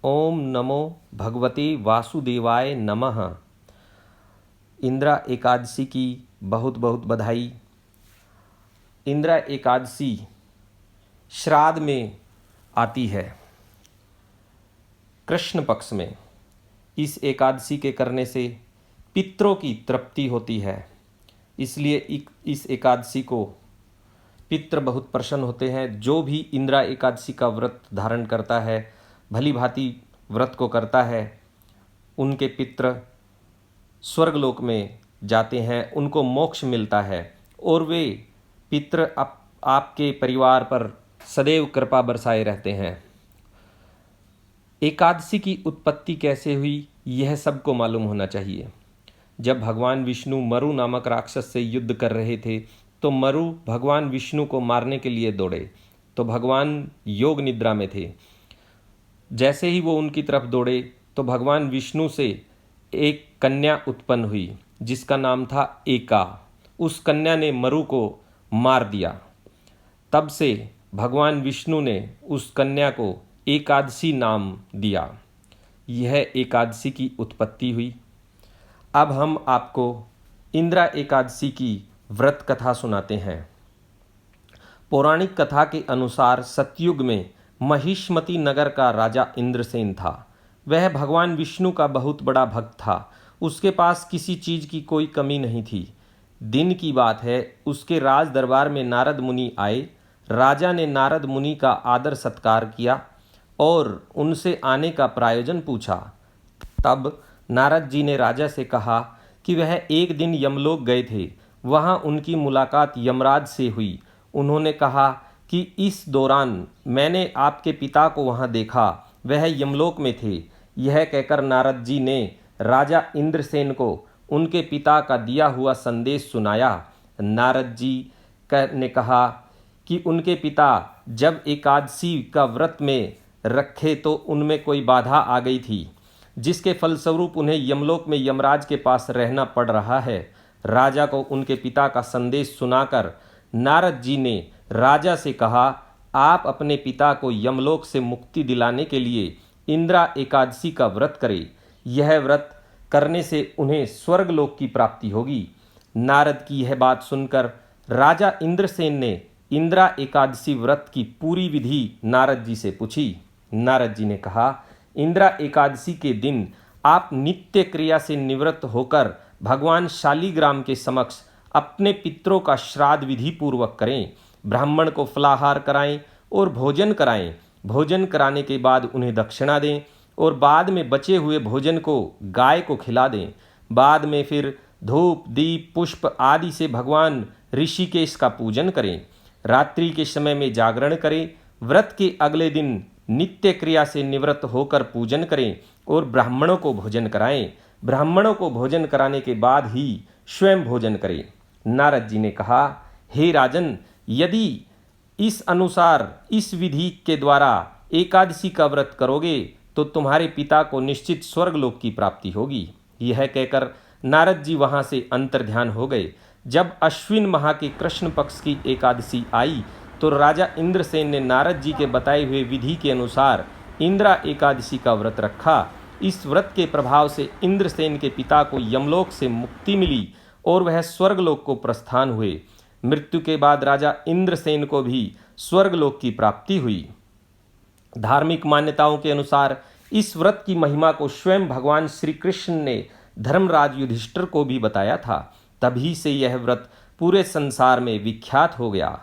ओम नमो भगवते वासुदेवाय नमः। इंद्रा एकादशी की बहुत बहुत बधाई। इंद्रा एकादशी श्राद्ध में आती है, कृष्ण पक्ष में। इस एकादशी के करने से पितरों की तृप्ति होती है, इसलिए इस एकादशी को पितृ बहुत प्रसन्न होते हैं। जो भी इंद्रा एकादशी का व्रत धारण करता है, भली भांति व्रत को करता है, उनके पितृ स्वर्गलोक में जाते हैं, उनको मोक्ष मिलता है और वे पितृ आपके परिवार पर सदैव कृपा बरसाए रहते हैं। एकादशी की उत्पत्ति कैसे हुई, यह सबको मालूम होना चाहिए। जब भगवान विष्णु मरु नामक राक्षस से युद्ध कर रहे थे, तो मरु भगवान विष्णु को मारने के लिए दौड़े, तो भगवान योग निद्रा में थे। जैसे ही वो उनकी तरफ दौड़े, तो भगवान विष्णु से एक कन्या उत्पन्न हुई जिसका नाम था एका। उस कन्या ने मरु को मार दिया। तब से भगवान विष्णु ने उस कन्या को एकादशी नाम दिया। यह एकादशी की उत्पत्ति हुई। अब हम आपको इंद्रा एकादशी की व्रत कथा सुनाते हैं। पौराणिक कथा के अनुसार सतयुग में महिष्मति नगर का राजा इंद्रसेन था। वह भगवान विष्णु का बहुत बड़ा भक्त था। उसके पास किसी चीज की कोई कमी नहीं थी। दिन की बात है, उसके राज दरबार में नारद मुनि आए। राजा ने नारद मुनि का आदर सत्कार किया और उनसे आने का प्रयोजन पूछा। तब नारद जी ने राजा से कहा कि वह एक दिन यमलोक गए थे। वहाँ उनकी मुलाकात यमराज से हुई। उन्होंने कहा कि इस दौरान मैंने आपके पिता को वहाँ देखा, वह यमलोक में थे। यह कहकर नारद जी ने राजा इंद्रसेन को उनके पिता का दिया हुआ संदेश सुनाया। नारद जी ने कहा कि उनके पिता जब एकादशी का व्रत में रखे तो उनमें कोई बाधा आ गई थी, जिसके फलस्वरूप उन्हें यमलोक में यमराज के पास रहना पड़ रहा है। राजा को उनके पिता का संदेश सुनाकर नारद जी ने राजा से कहा, आप अपने पिता को यमलोक से मुक्ति दिलाने के लिए इंद्रा एकादशी का व्रत करें। यह व्रत करने से उन्हें स्वर्गलोक की प्राप्ति होगी। नारद की यह बात सुनकर राजा इंद्रसेन ने इंद्रा एकादशी व्रत की पूरी विधि नारद जी से पूछी। नारद जी ने कहा, इंद्रा एकादशी के दिन आप नित्य क्रिया से निवृत्त होकर भगवान शालिग्राम के समक्ष अपने पितरों का श्राद्ध विधि पूर्वक करें। ब्राह्मण को फलाहार कराएं और भोजन कराएं। भोजन कराने के बाद उन्हें दक्षिणा दें और बाद में बचे हुए भोजन को गाय को खिला दें। बाद में फिर धूप दीप पुष्प आदि से भगवान ऋषिकेश का पूजन करें। रात्रि के समय में जागरण करें। व्रत के अगले दिन नित्य क्रिया से निवृत्त होकर पूजन करें और ब्राह्मणों को भोजन कराएं। ब्राह्मणों को भोजन कराने के बाद ही स्वयं भोजन करें। नारद जी ने कहा, हे राजन, यदि इस अनुसार इस विधि के द्वारा एकादशी का व्रत करोगे तो तुम्हारे पिता को निश्चित स्वर्गलोक की प्राप्ति होगी। यह कहकर नारद जी वहां से अंतर्ध्यान हो गए। जब अश्विन माह के कृष्ण पक्ष की एकादशी आई तो राजा इंद्रसेन ने नारद जी के बताए हुए विधि के अनुसार इंद्रा एकादशी का व्रत रखा। इस व्रत के प्रभाव से इंद्रसेन के पिता को यमलोक से मुक्ति मिली और वह स्वर्गलोक को प्रस्थान हुए। मृत्यु के बाद राजा इंद्रसेन को भी स्वर्गलोक की प्राप्ति हुई। धार्मिक मान्यताओं के अनुसार इस व्रत की महिमा को स्वयं भगवान श्री कृष्ण ने धर्मराज युधिष्ठिर को भी बताया था। तभी से यह व्रत पूरे संसार में विख्यात हो गया।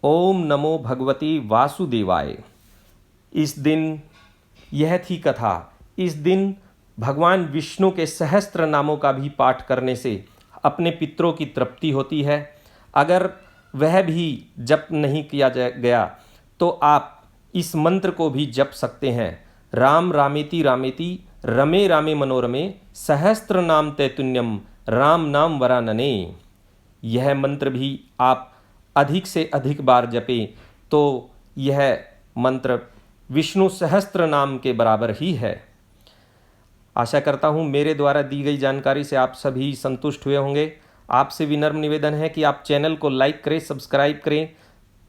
ओम नमो भगवते वासुदेवाय। इस दिन यह थी कथा। इस दिन भगवान विष्णु के सहस्त्र नामों का भी पाठ करने से अपने पितरों की तृप्ति होती है। अगर वह भी जप नहीं किया गया तो आप इस मंत्र को भी जप सकते हैं। राम रामेति रामेति रमे रामे मनोरमे सहस्त्र नाम तैतुन्यम राम नाम वरानने। यह मंत्र भी आप अधिक से अधिक बार जपें तो यह मंत्र विष्णु सहस्त्र नाम के बराबर ही है। आशा करता हूँ मेरे द्वारा दी गई जानकारी से आप सभी संतुष्ट हुए होंगे। आपसे विनम्र निवेदन है कि आप चैनल को लाइक करें, सब्सक्राइब करें,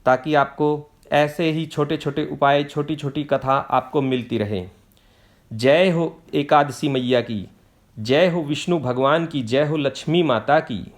ताकि आपको ऐसे ही छोटे छोटे उपाय, छोटी छोटी कथा आपको मिलती रहे। जय हो एकादशी मैया की, जय हो विष्णु भगवान की, जय हो लक्ष्मी माता की।